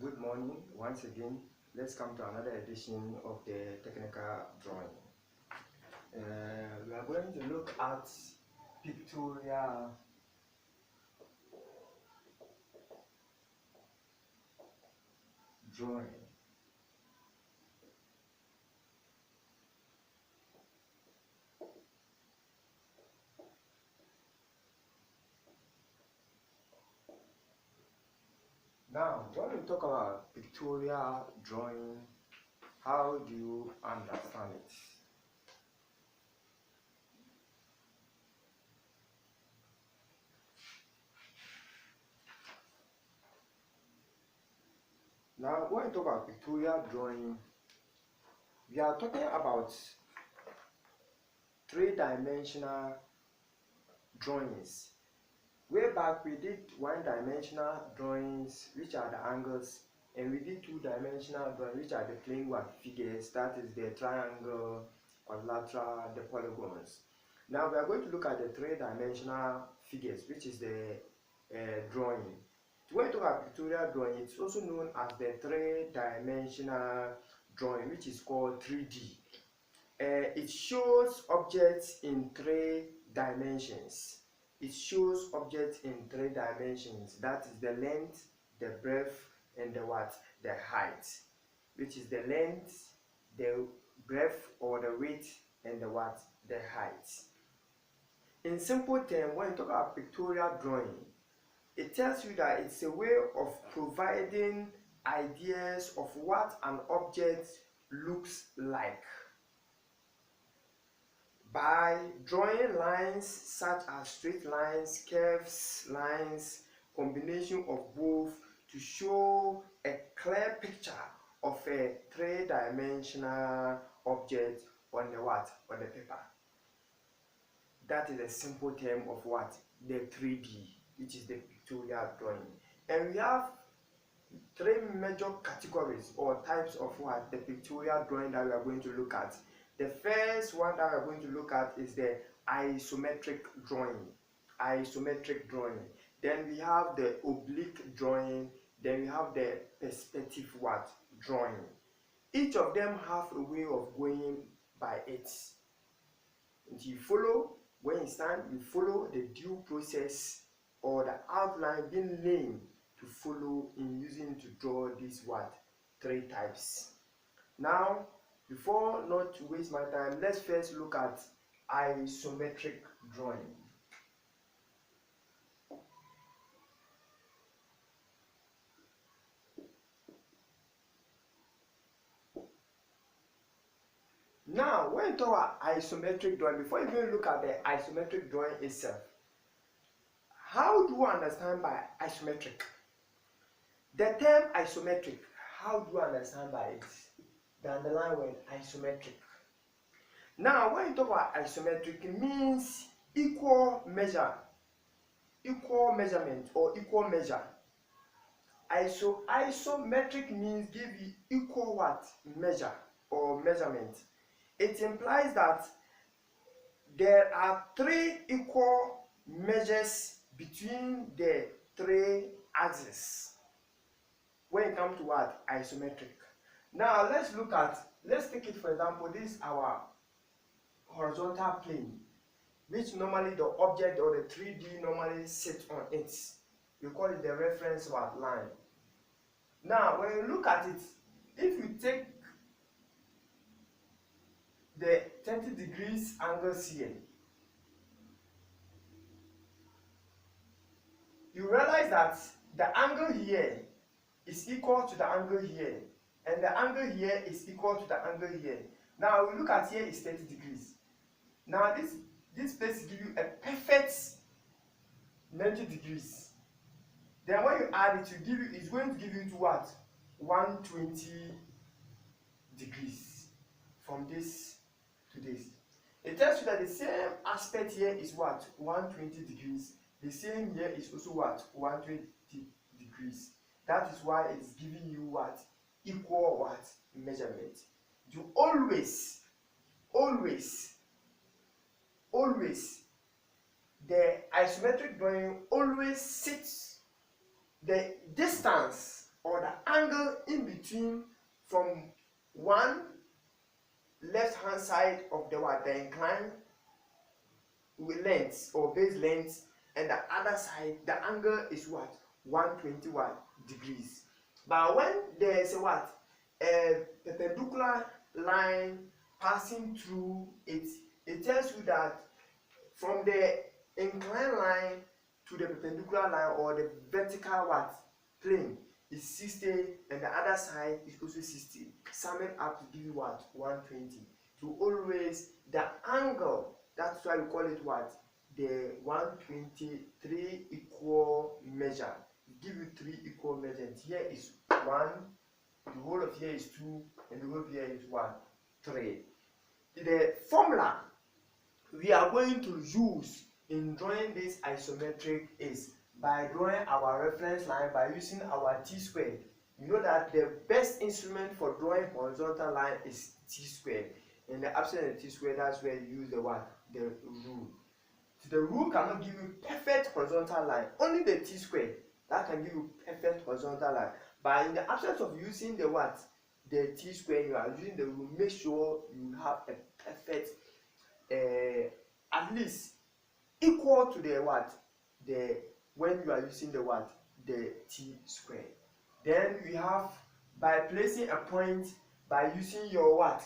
Good morning once again. Let's come to another edition of the technical drawing. We are going to look at pictorial drawing. Now, when we talk about pictorial drawing, how do you understand it? Now, when we talk about pictorial drawing, we are talking about three-dimensional drawings. Way back we did one-dimensional drawings, which are the angles, and we did two-dimensional drawings, which are the plane one figures, that is the triangle, quadrilateral, the polygons. Now we are going to look at the three-dimensional figures, which is the drawing. When we talk about pictorial drawing, it's also known as the three-dimensional drawing, which is called 3D. It shows objects in three dimensions. It shows objects in three dimensions. That is the length, the breadth, and the what? The height. Which is the length, the breadth or the width, and the what? The height. In simple terms, when you talk about pictorial drawing, it tells you that it's a way of providing ideas of what an object looks like by drawing lines such as straight lines, curves, lines, combination of both to show a clear picture of a three-dimensional object on the what? On the paper. That is a simple term of what? The 3D, which is the pictorial drawing. And we have three major categories or types of what? The pictorial drawing that we are going to look at. The first one that we're going to look at is the isometric drawing. Isometric drawing. Then we have the oblique drawing. Then we have the perspective what? Drawing. Each of them have a way of going by it. And you follow, when you stand, you follow the due process or the outline being laid to follow in using to draw these what? Three types. Now, before not to waste my time, let's first look at isometric drawing. Now, when you talk about isometric drawing, before you even look at the isometric drawing itself, how do you understand by isometric? The term isometric, how do you understand by it? The underlying word isometric. Now, when you talk about isometric, it means equal measure, equal measurement, or equal measure. Isometric means give you equal what? Measure or measurement. It implies that there are three equal measures between the three axes when it comes to what? Isometric. Now let's take it for example, this is our horizontal plane, which normally the object or the 3D normally sits on it. We call it the reference line. Now when you look at it, if you take the 30 degrees angles here, you realize that the angle here is equal to the angle here, and the angle here is equal to the angle here. Now we look at here is 30 degrees. Now this place gives you a perfect 90 degrees. Then when you add it, it's going to give you to what? 120 degrees from this to this. It tells you that the same aspect here is what? 120 degrees. The same here is also what? 120 degrees. That is why it's giving you what? Equal what? Measurement. You always, the isometric drawing always sits, the distance or the angle in between from one left hand side of the inclined length or base length, and the other side the angle is what 120 degrees. But when there is a perpendicular line passing through it, it tells you that from the inclined line to the perpendicular line or the vertical plane is 60, and the other side is also 60. Summing up to give you 120. So always the angle, that's why we call it the 123 equal measure. Give you 3 equal measures. Here is 1, the whole of here is 2, and the whole of here is 3. The formula we are going to use in drawing this isometric is by drawing our reference line by using our t-squared. You know that the best instrument for drawing horizontal line is t-squared. In the absence of t-squared, that's where you use the rule. So the rule cannot give you perfect horizontal line. Only the t-squared that can give you perfect horizontal line. But in the absence of using the t-squared, you are using the rule. Make sure you have a perfect, at least equal to the when you are using the t-squared. Then we have by placing a point by using your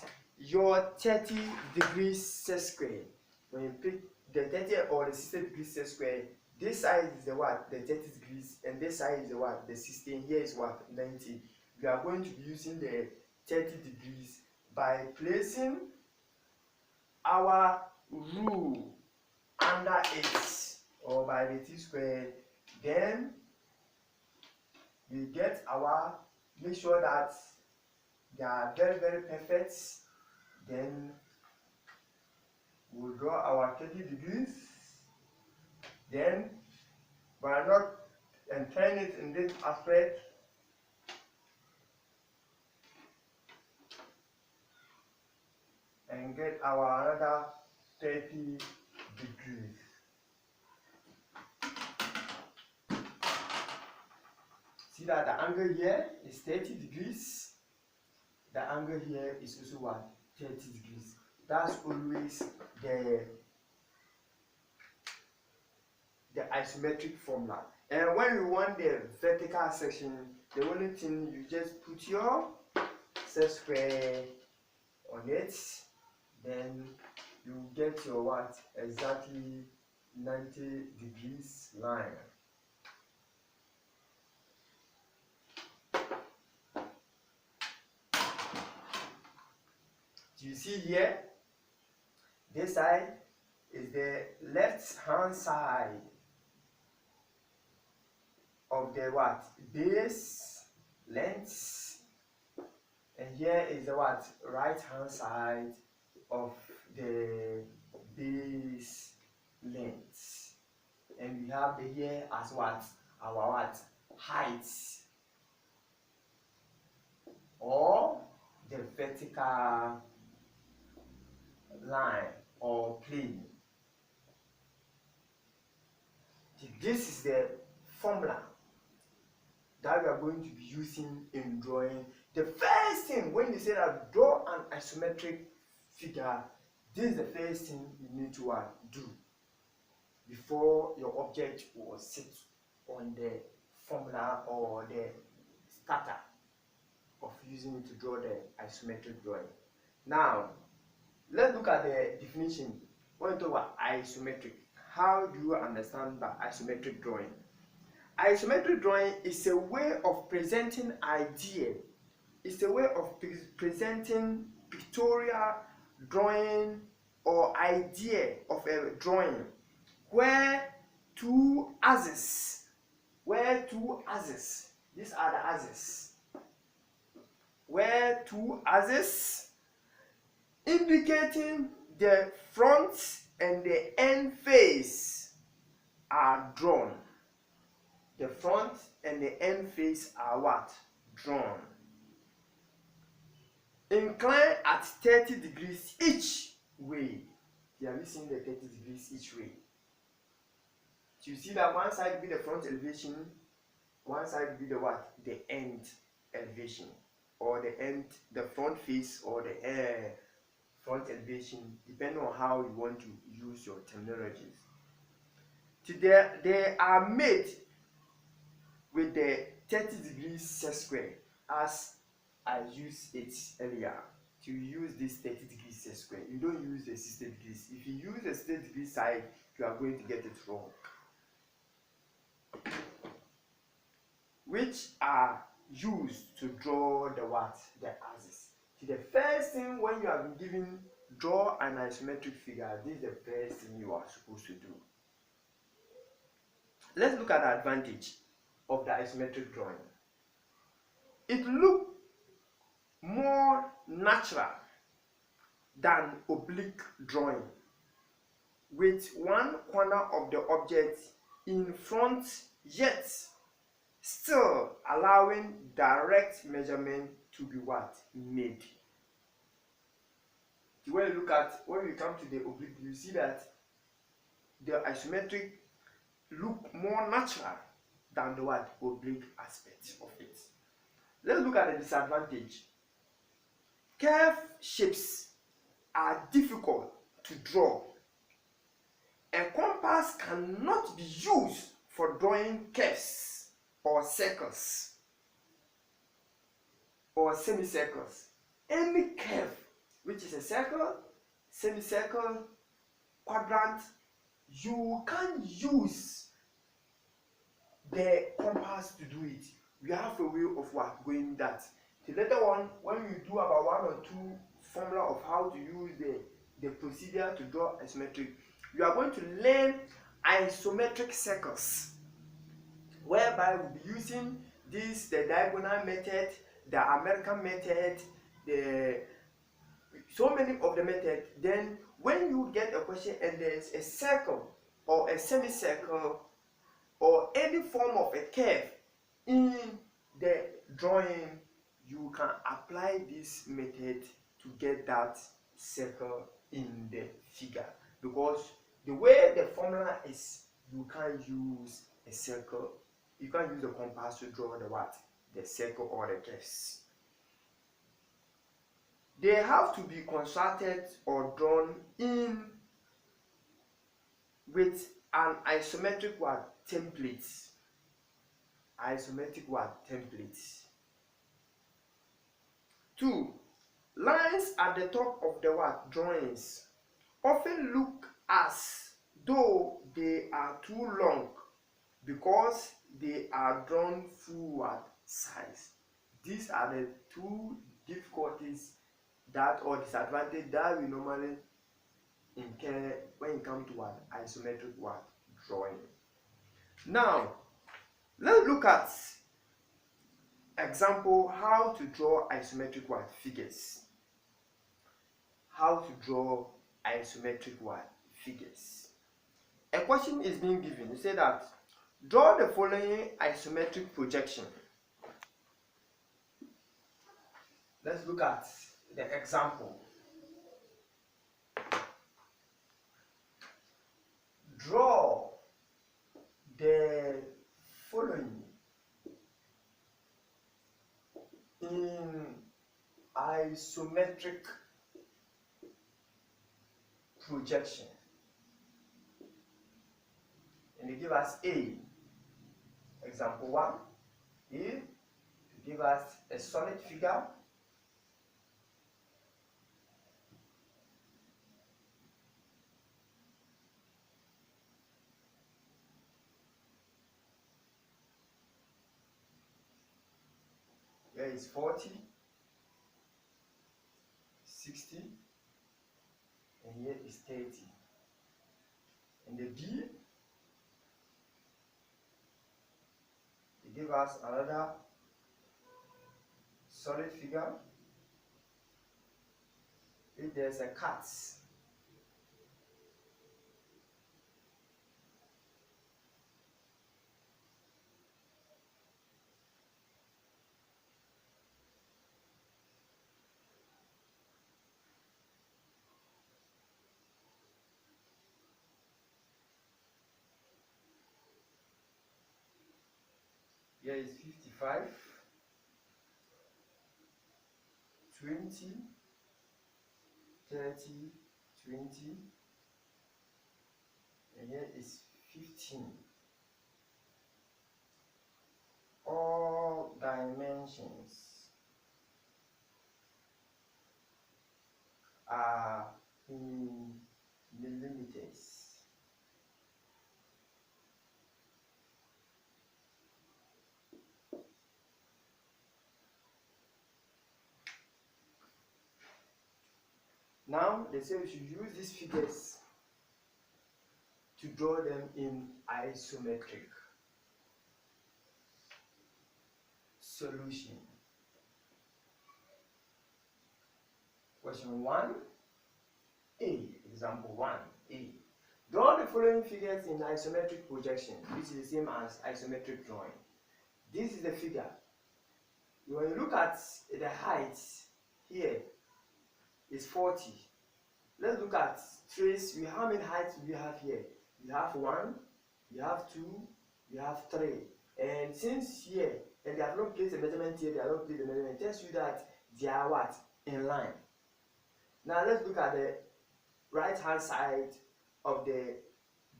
30 degrees set square. When you pick the 30 or the 60 degrees set square, this side is the 30 degrees, and this side is the 60, and here is 90. We are going to be using the 30 degrees by placing our rule under it or by the t-square. Then we get our, make sure that they are very, very perfect. Then we'll draw our 30 degrees. Then we are not and turn it in this aspect. And get our another 30 degrees. See that the angle here is 30 degrees. The angle here is also 30 degrees. That's always the isometric formula. And when you want the vertical section, the only thing you just put your set square on it. Then you get your exactly 90 degrees line. You see here, this side is the left hand side of the base length, and here is the right hand side of the base length, and we have the here as our height or the vertical line or plane. This is the formula that we are going to be using in drawing. The first thing when you say that draw an isometric figure, this is the first thing you need to do before your object will sit on the formula or the starter of using it to draw the isometric drawing. Now let's look at the definition. When we talk about isometric, how do you understand the isometric drawing? Isometric drawing is a way of presenting idea. It's a way of presenting pictorial drawing or idea of a drawing where two axes, these are the axes, where two axes indicating the front and the end face are drawn. The front and the end face are drawn. Incline at 30 degrees each way. You are missing the 30 degrees each way. So you see that one side will be the front elevation, One side will be the what? The end elevation, or the front face, or the front elevation, depending on how you want to use your terminologies. They are made with the 30 degrees set square, as I used it earlier. To use this 30 degrees set square, you don't use the 60 degrees. If you use the 60 degree side, you are going to get it wrong. Which are used to draw the what? The axis. So the first thing, when you have been given draw an isometric figure, this is the first thing you are supposed to do. Let's look at the advantage of the isometric drawing. It looks more natural than oblique drawing, with one corner of the object in front, yet still allowing direct measurement to be what? Made. When we come to the oblique, you see that the isometric look more natural than the what? Oblique aspect of it. Let's look at the disadvantage. Curved shapes are difficult to draw. A compass cannot be used for drawing curves or circles or semicircles. Any curve, which is a circle, semicircle, quadrant, you can't use the compass to do it. We have a way of what? Going that. The later on, when you do about one or two formula of how to use the procedure to draw isometric, you are going to learn isometric circles, whereby we'll be using the diagonal method, the American method, so many of the methods. Then when you get a question and there's a circle or a semicircle or any form of a curve in the drawing, you can apply this method to get that circle in the figure. Because the way the formula is, you can't use a circle, you can't use the compass to draw the what? The circle or the curves. They have to be constructed or drawn in with an isometric what? Template. Isometric what? Template. 2. Lines at the top of the what? Drawings often look as though they are too long because they are drawn through what? Size. These are the two difficulties that, or disadvantage, that we normally incur when it comes to what? Isometric what? Drawing. Now let's look at example how to draw isometric what? Figures. How to draw isometric what? Figures. A question is being given. You say that draw the following isometric projection. Let's look at the example. Draw the following in isometric projection. And they give us A, example 1, A, to give us a solid figure. Here is 40, 60, and here is 30. And the B, they give us another solid figure. If there's a cat, Here is 55, 20, 30, 20, and here is 15. All dimensions are in millimeters. Now they say we should use these figures to draw them in isometric. Solution. Question 1a, example 1a. Draw the following figures in isometric projection, which is the same as isometric drawing. This is the figure. When you look at the height here is 40. Let's look at trace. How many heights do we have here? We have 1, we have 2, we have 3. And since here, and they have not placed a measurement here, they have not placed the measurement, it tells you that they are what? In line. Now let's look at the right hand side of the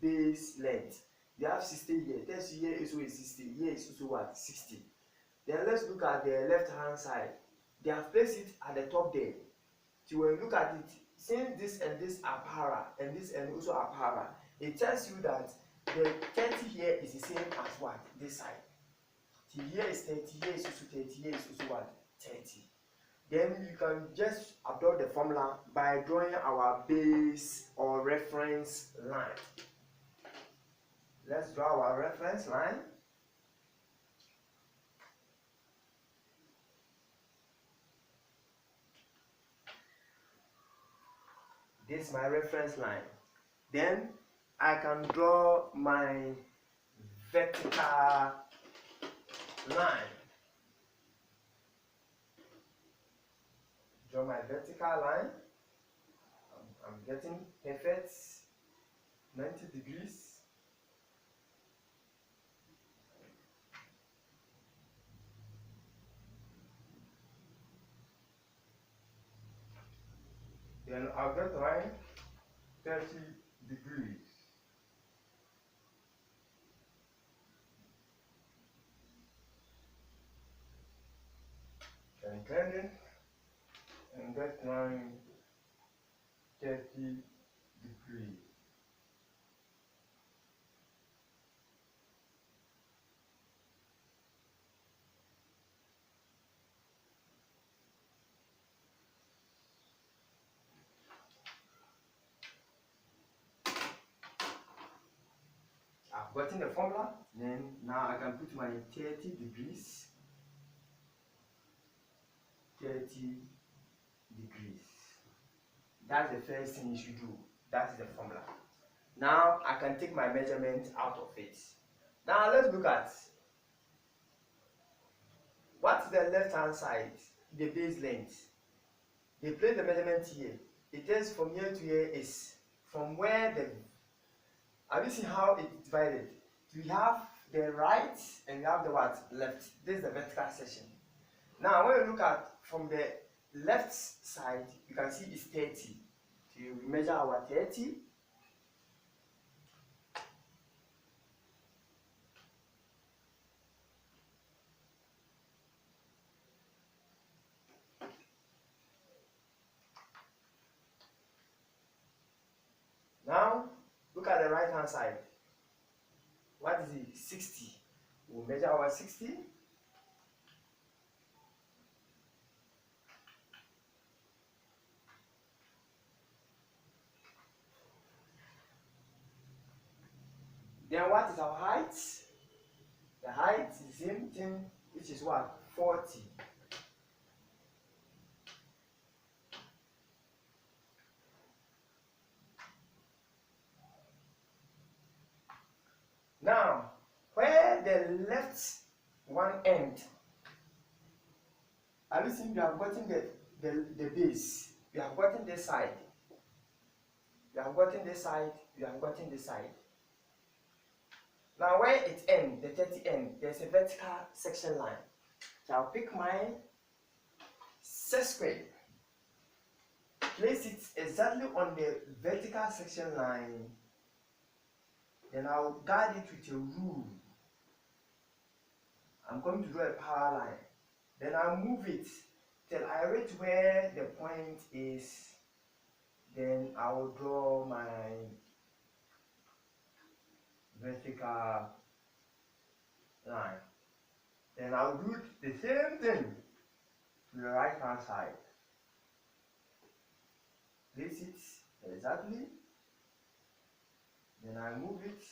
base length. We have 60 here. It tells you here is also 60. Here is also what? 60. Then let's look at the left hand side. They have placed it at the top there. So when you look at it, since this and this are para and this and also are para, it tells you that the 30 here is the same as what? This side. So here is 30, here is also 30, here is also what? 30. Then you can just adopt the formula by drawing our base or reference line. Let's draw our reference line. This is my reference line. Then I can draw my vertical line. Draw my vertical line. I'm getting perfect 90 degrees. Then I'll get line 30 degrees. And turn it and get line 30 degrees. I've gotten the formula, then now I can put my 30 degrees. 30 degrees. That's the first thing you should do. That is the formula. Now I can take my measurement out of it. Now let's look at what's the left hand side, the base length. They place the measurement here. It tells from here to here is from where the, have you seen how it's divided? We have the right and we have the what? Left. This is the vertical section. Now when you look at from the left side, you can see it's 30. So we measure our 30. Now look at the right hand side. What is it? 60. We'll measure our 60. Then what is our height? The height is the same thing, which is what? 40. Now, where the left one end, have you seen we have gotten the base? We have gotten this side. We have gotten this side. We have gotten this side. Now where it ends, the 30 end, there's a vertical section line. So I'll pick my set square, place it exactly on the vertical section line, then I'll guide it with a rule. I'm going to draw a power line. Then I'll move it till I reach where the point is. Then I will draw my vertical line. Then I'll do the same thing to the right hand side. Place it exactly. Then I move it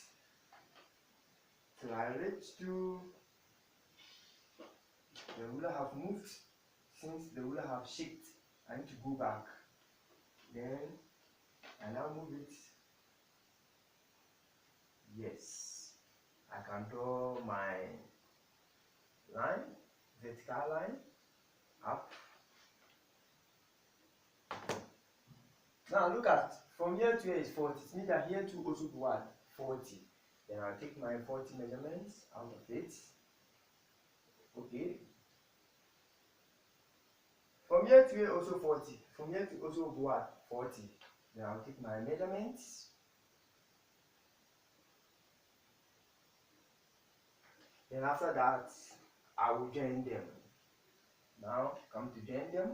till I reach to the ruler have moved. Since the ruler have shifted, I need to go back. Then I now move it. Yes, I can draw my line, vertical line, up. Now look at, from here to here is 40. It means that here to also be what? 40. Then I'll take my 40 measurements out of it. Okay. From here to here also 40. From here to also be what? 40. Then I'll take my measurements. Then after that, I will join them. Now come to join them.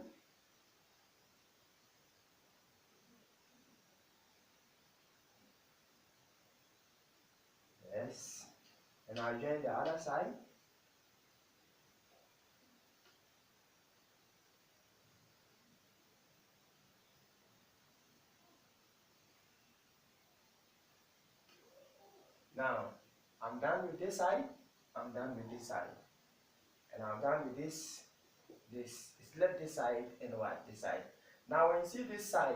Yes. And I'll join the other side. Now, I'm done with this side, I'm done with this side, and I'm done with this. It's left this side and what? This side. Now, when you see this side,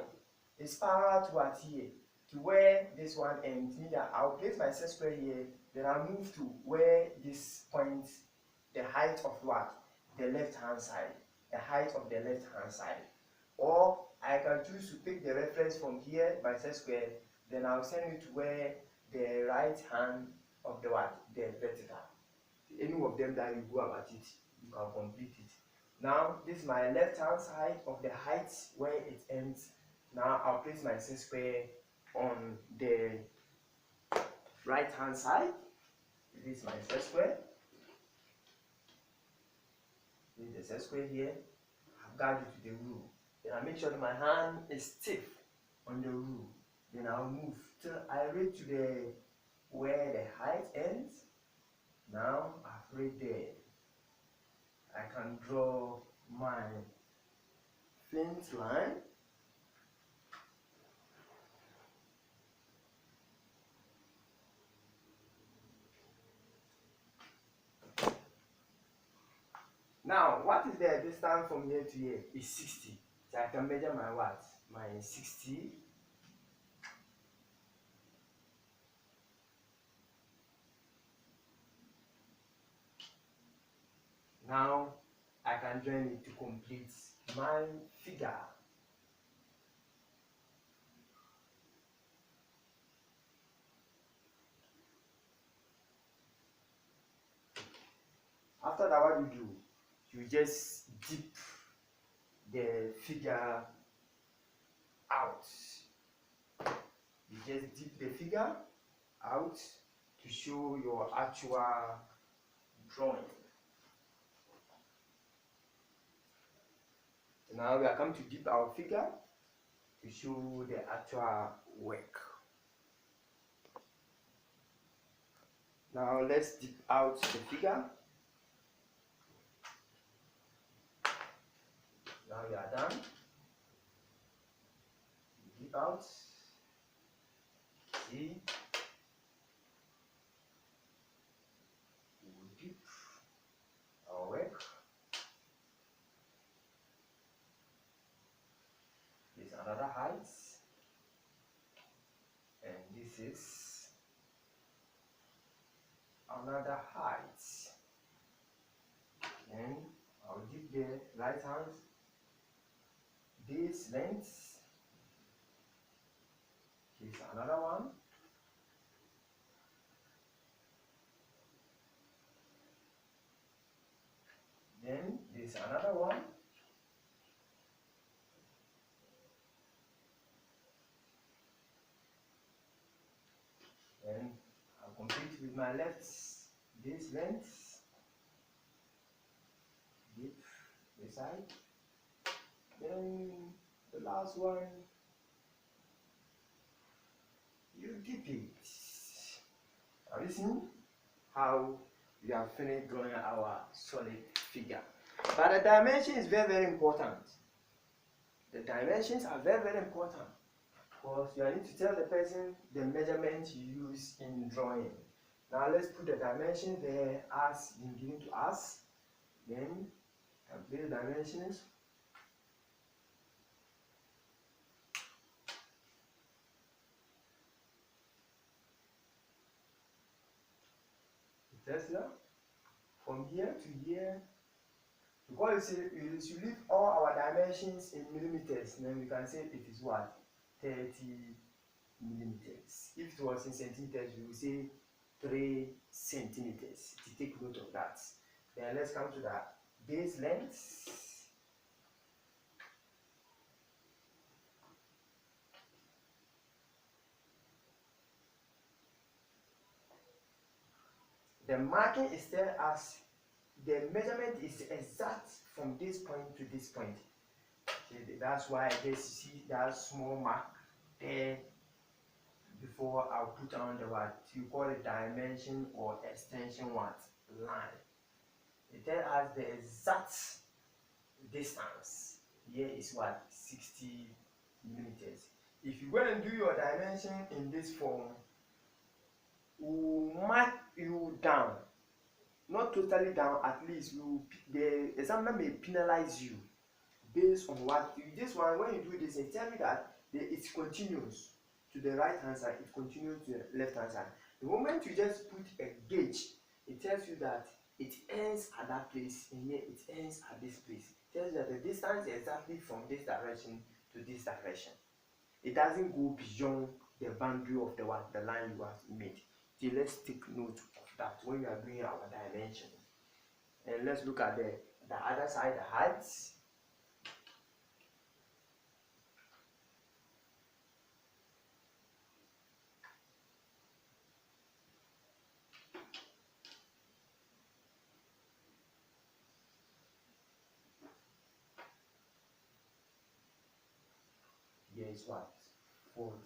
it's parallel to what here, to where this one ends. Meaning that I'll place my set square here, then I'll move to where this point, the height of what? The left hand side, the height of the left hand side. Or I can choose to pick the reference from here, my set square, then I'll send it to where the right hand of the what? The vertical. Any of them that you go about it, you can complete it. Now, this is my left hand side of the height where it ends. Now, I'll place my set square on the right hand side. This is my set square. This is the set square here. I've guided to the rule. Then I make sure that my hand is stiff on the rule. Then I'll move till I reach to the where the height ends. Now I've reached there. I can draw my faint line. Now, what is the distance from here to here? Is 60. So I can measure my what? My 60. Now, I can join it to complete my figure. After that, what you do? You just dip the figure out. You just dip the figure out to show your actual drawing. So now we are coming to dip our figure to show the actual work. Now let's dip out the figure. Now we are done. Dip out. See. We will dip our work. This is another height. And this is another height. Then I'll dip the right hand. This length is another one. Then there's another one. Then I'll complete with my left, this length, deep this side. Then the last one, you dip it. Have you seen how we have finished drawing our solid figure? But the dimension is very, very important. The dimensions are very, very important, because you need to tell the person the measurement you use in drawing. Now let's put the dimension there as been given to us. Then calculate the dimensions. Tesla from here to here, because you should leave all our dimensions in millimeters, then we can say it is what, 30 millimeters. If it was in centimeters, we will say 3 centimeters. To take note of that. Then let's come to the base length. The marking is there as the measurement is exact from this point to this point. Okay, that's why you see that small mark there before I'll put on the what you call it dimension or extension what line. It tells us the exact distance. Here is what, 60 millimeters. If you go and do your dimension in this form, we'll mark you down, not totally down, at least the examiner may penalize you based on what you, this one, when you do this, it tells you that it continues to the right hand side, it continues to the left hand side. The moment you just put a gauge, it tells you that it ends at that place, and here it ends at this place. It tells you that the distance is exactly from this direction to this direction. It doesn't go beyond the boundary of the what, the line you have made. So let's take note of that when we are doing our dimension. And let's look at the other side, the heights. Here is what? 40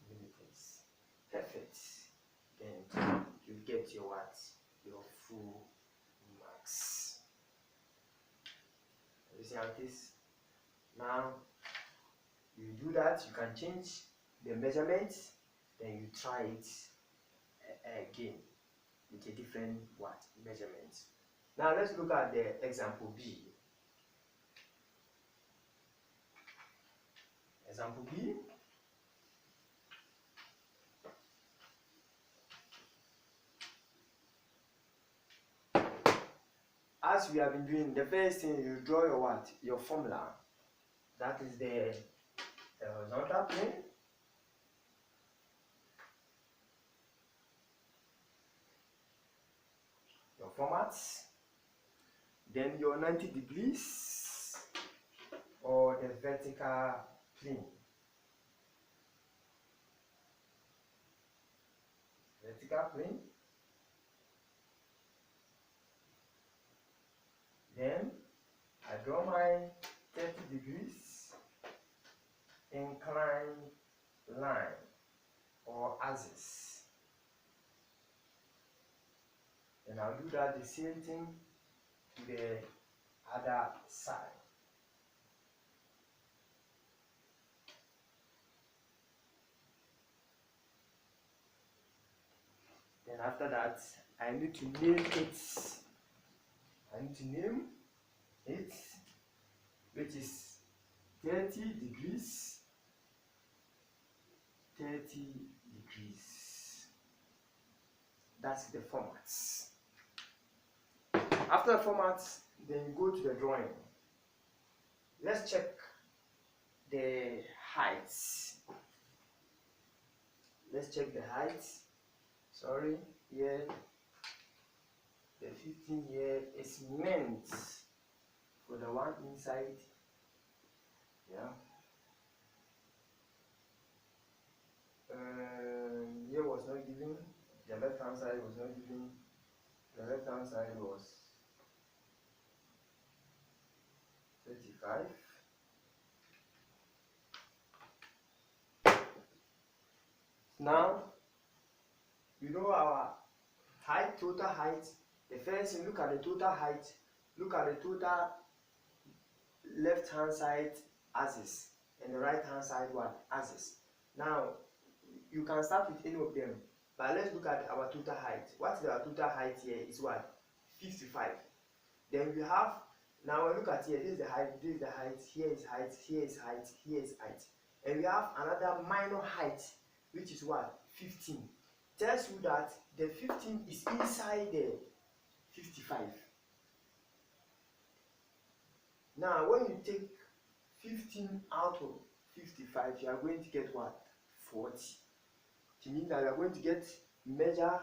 millimeters. Perfect. Then you get your what? Your full marks. You see how it is? Now you do that, you can change the measurement, then you try it again with a different what measurement. Now let's look at the example B. Example B. As we have been doing, the first thing you draw your what? Your formula. That is the horizontal plane. Your formats. Then your 90 degrees or the vertical plane. Vertical plane. Then I draw my 30 degrees inclined line or axis. Then I'll do that the same thing to the other side. Then after that, I need to name it. Which is 30 degrees. 30 degrees. That's the formats. After the formats, then you go to the drawing. Let's check the heights. Let's check the heights. Sorry, here. the 15 here is meant for the one inside. Yeah. Here was not given. The left hand side was not given. The left hand side was 35. Now, you know our height, total height. The first thing, look at the total height. Look at the total left hand side axis and the right hand side what axis. Now, you can start with any of them, but let's look at our total height. What is our total height here? Is what? 55. Then we have, now look at here, this is the height, this is the height, here is height, here is height, here is height. And we have another minor height, which is what? 15. Tells you that the 15 is inside the 55. Now, when you take 15 out of 55, you are going to get what? 40. It means that we are going to measure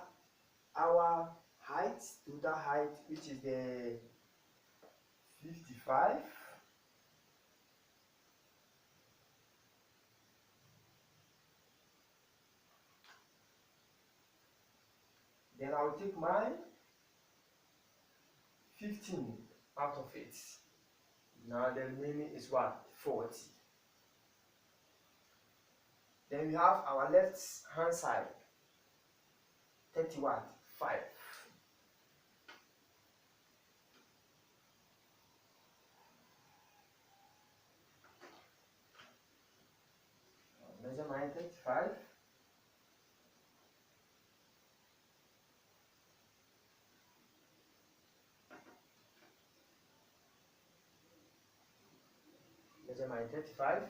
our height, total height, which is the 55. Then I will take my 15 out of it. Now the remaining is what? 40. Then we have our left hand side, 31, 5. Measure my 35. Measure my 35.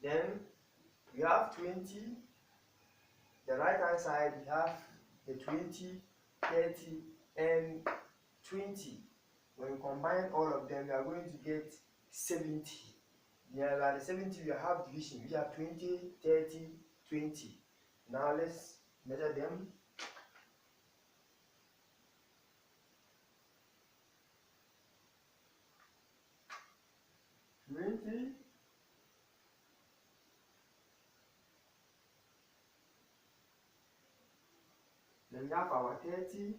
Then we have 20. The right hand side we have the 20, 30, and 20. When we combine all of them, we are going to get 70. Yeah, by the 70 we have division. We have 20, 30, 20. Now let's measure them. Then we have our 30.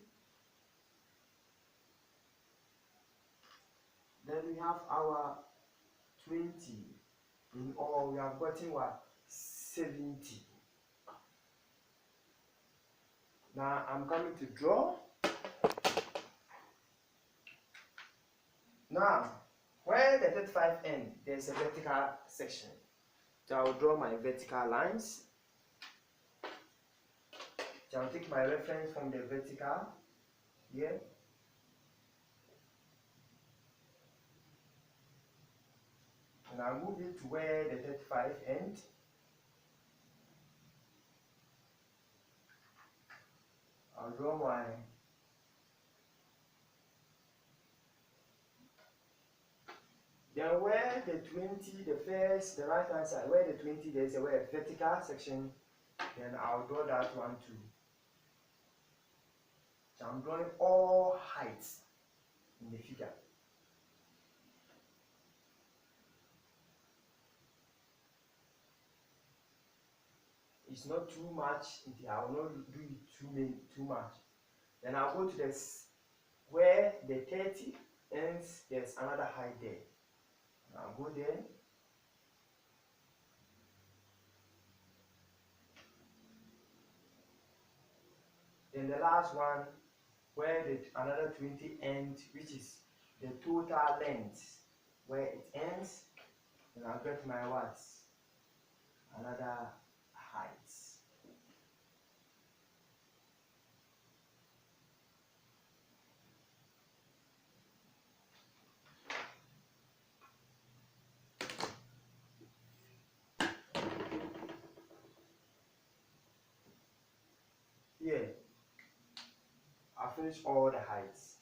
Then we have our 20. In all, we have gotten what? 70. Now I'm coming to draw. Now, where the 35 ends, there's a vertical section. So I'll draw my vertical lines. So I'll take my reference from the vertical here. And I'll move it to where the 35 ends. I'll draw my then where the 20, the right hand side, where the 20, there's a vertical section, then I'll draw that one too. So I'm drawing all heights in the figure. It's not too much, I will not do it too much. Then I'll go to this where the 30 ends, there's another height there. I'll go there. Then the last one where another 20 ends, which is the total length where it ends, and I'll get my words, another height. Here, I finished all the heights.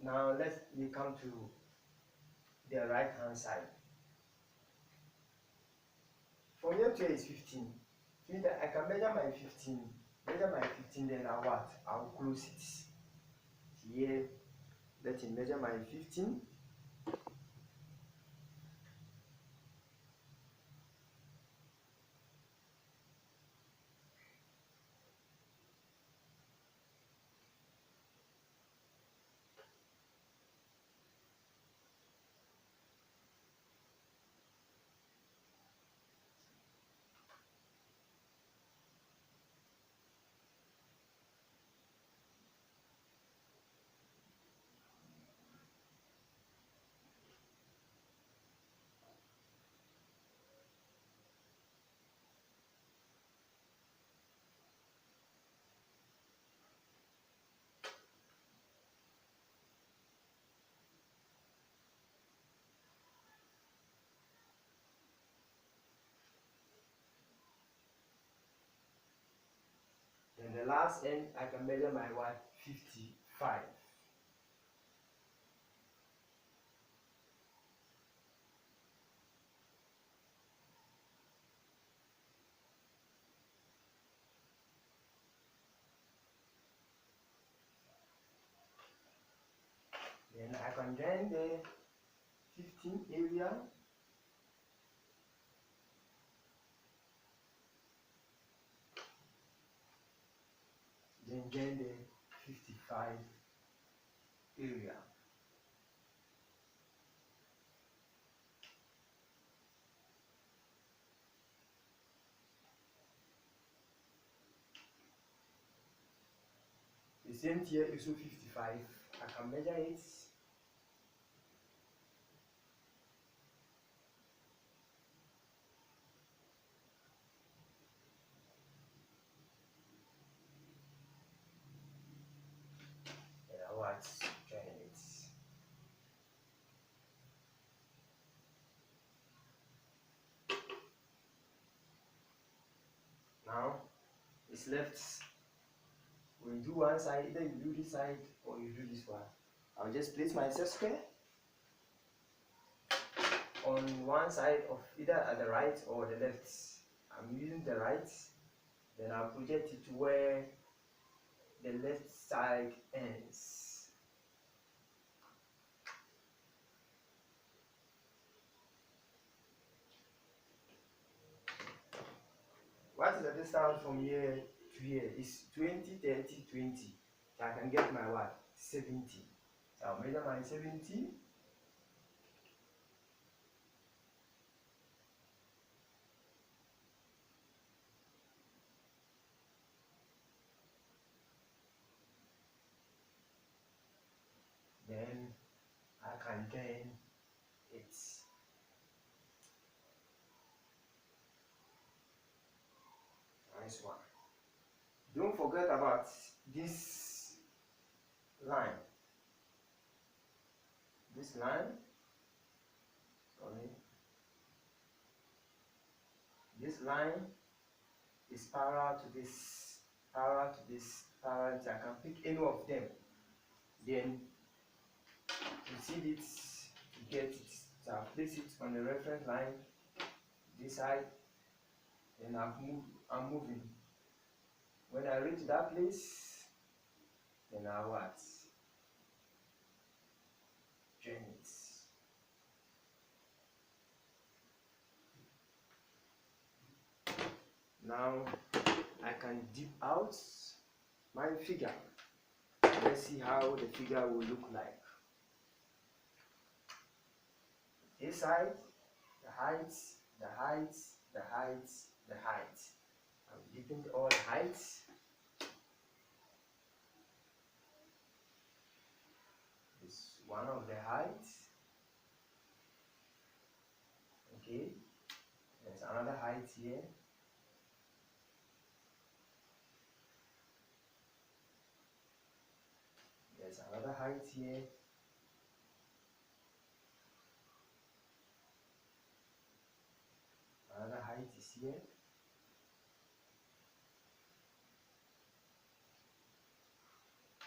Now we come to the right hand side. From here to here is 15. Means that I can measure my 15 Measure my 15, then I'll close it here. Let him measure my 15. And the last end, I can measure my 55. Then I can join the 15 area. Then join the 55 area. The same here is also 55. I can measure it. Join it. Now it's left. When you do one side, either you do this side or you do this one. I'll just place my set square on one side of either at the right or the left. I'm using the right, then I'll project it to where the left side ends. What is the distance from here to here? It's 20, 30, 20. So I can get my 70. So I'll measure my 70. Then I can join it. Nice one. Don't forget about this line. This line, sorry. This line is parallel to this, parallel to this, parallel to, I can pick any of them. Then to see it, to get it, so I'll place it on the reference line, this side, then I'm moving. When I reach that place, then I'll join it. Now I can dip out my figure. Let's see how the figure will look like. This side, the height, the height, the height, the height. I'm dipping all the heights. This is one of the heights. Okay, there's another height here. There's another height here. Another height is here.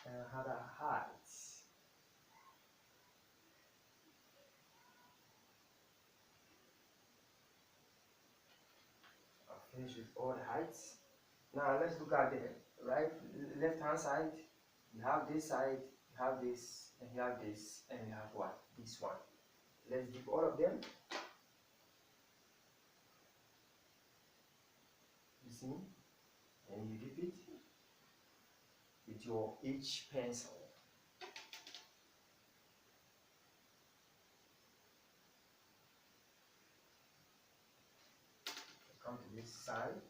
And another height. I'll finish with all the heights. Now let's look at the left hand side. You have this side, you have this, and you have this, and you have what? This one. Let's dip all of them. You see? And you dip it with your each pencil. Come to this side.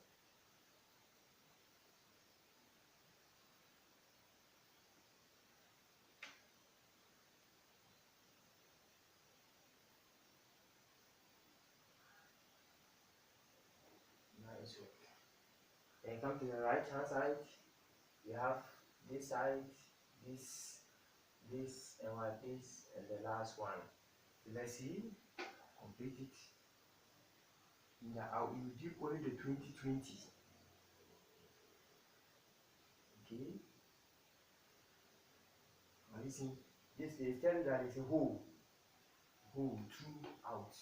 Nice work. Then come to the right hand side. You have this side, this, and what this, and the last one. So let's see. Complete it. Now you dip only the 2020. Okay. Now listen. This they tell you that it's a hole. Hole throughout.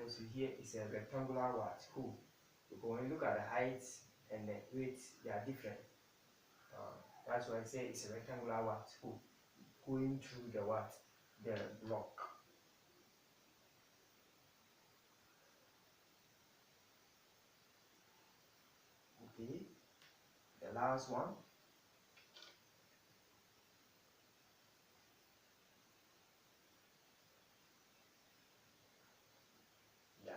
So here is a rectangular what? Hole. Because when you look at the heights and the width, they are different. That's why I say it's a rectangular what? Hole. Going through the what? The block. Okay. The last one. Yeah,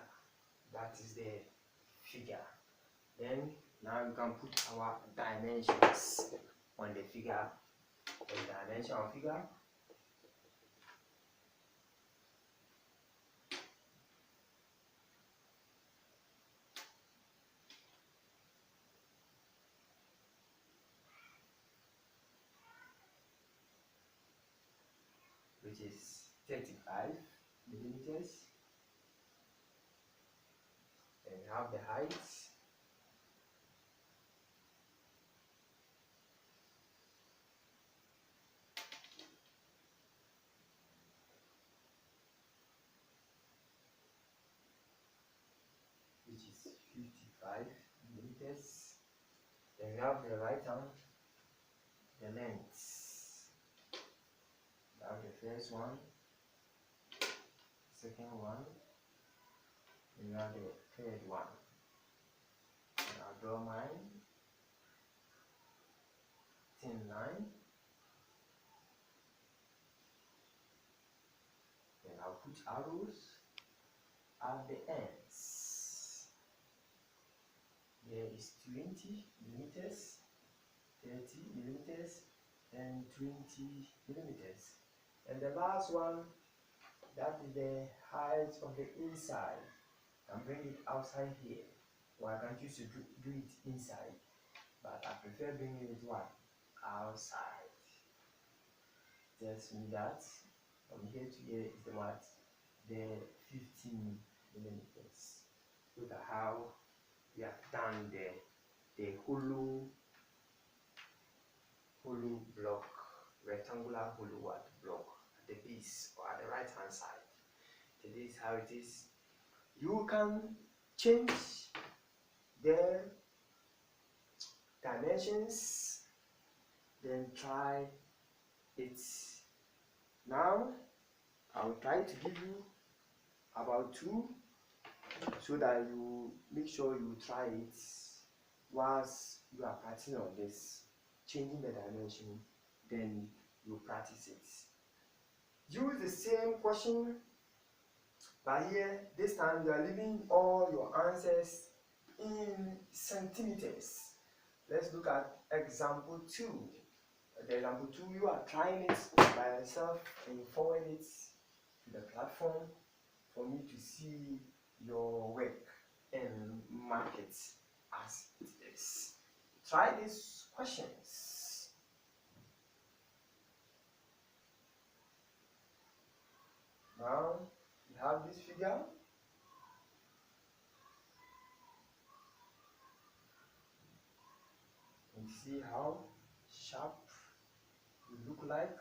that is the figure. Then now you can put our dimensions on the figure. The dimension of figure. Which is 35 millimeters. And you have the height. Which is 55 millimeters. Then you have the right arm, the length. You have the first one, second one, and you have the third one. And I'll draw mine, thin line. Then I'll put arrows at the ends. There is 20 millimeters, 30 millimeters, and 20 millimeters. And the last one, that is the height of the inside. And bring it outside here. Well, I can choose to do it inside, but I prefer bringing it what? Outside. Tells me that from here to here is the what? The 15 millimeters. Look at how we have done the hollow block, rectangular hollow what block at the base or at the right hand side. So this is how it is. You can change the dimensions, then try it. Now I will try to give you about 2 so that you make sure you try it whilst you are practicing on this, changing the dimension, then you practice it. Use the same question, but here this time you are leaving all your answers in centimeters. Let's look at example 2. The example 2, you are trying it by yourself and you forward it to the platform for me to see your work and mark it as it is. Try these questions. Now you have this figure. And see how sharp it look like.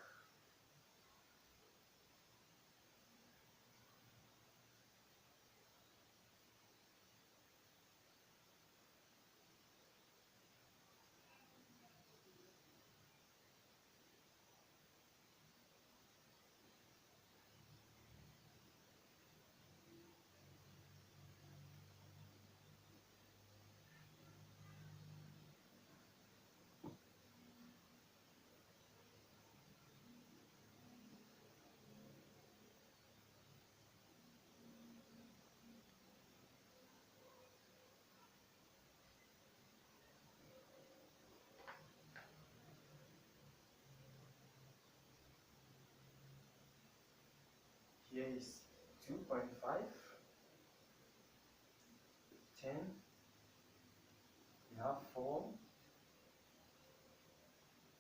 Here is 2.5, 10, we have 4,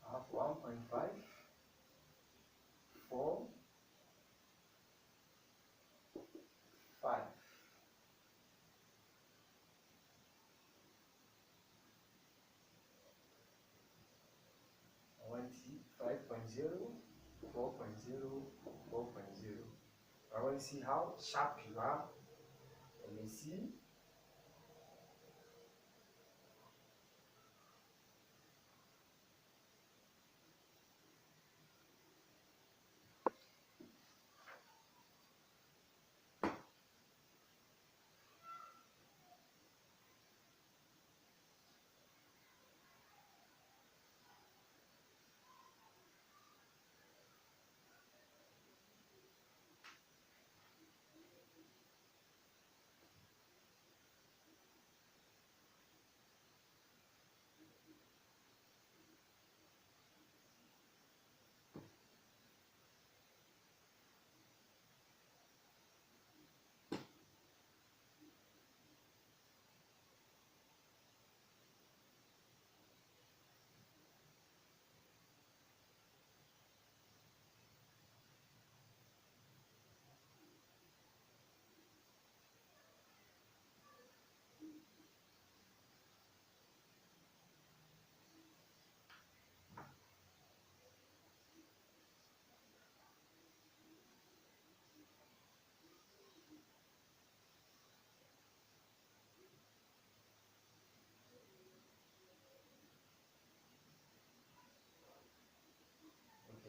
I have 1.5, 4, 5. I want to see 5.0, 4.0, 4.0. I want to see how sharp you are. Let me see.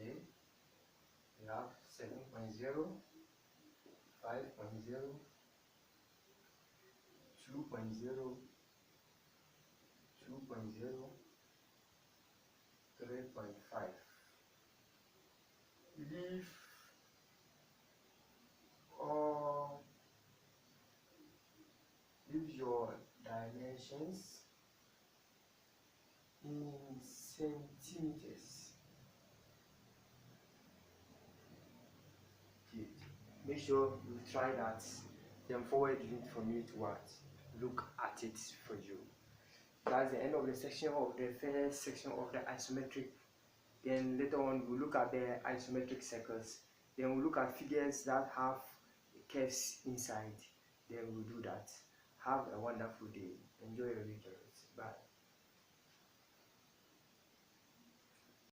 Okay, we have 7.0, 5.0, 2.0, 2.0, 3.5. Leave or leave your dimensions in centimeters. Okay. Make sure you try that. Then forward it for me to what? Look at it for you. That's the end of the section of the first section of the isometric. Then later on we'll look at the isometric circles. Then we'll look at figures that have curves inside. Then we'll do that. Have a wonderful day. Enjoy your weekend. Bye.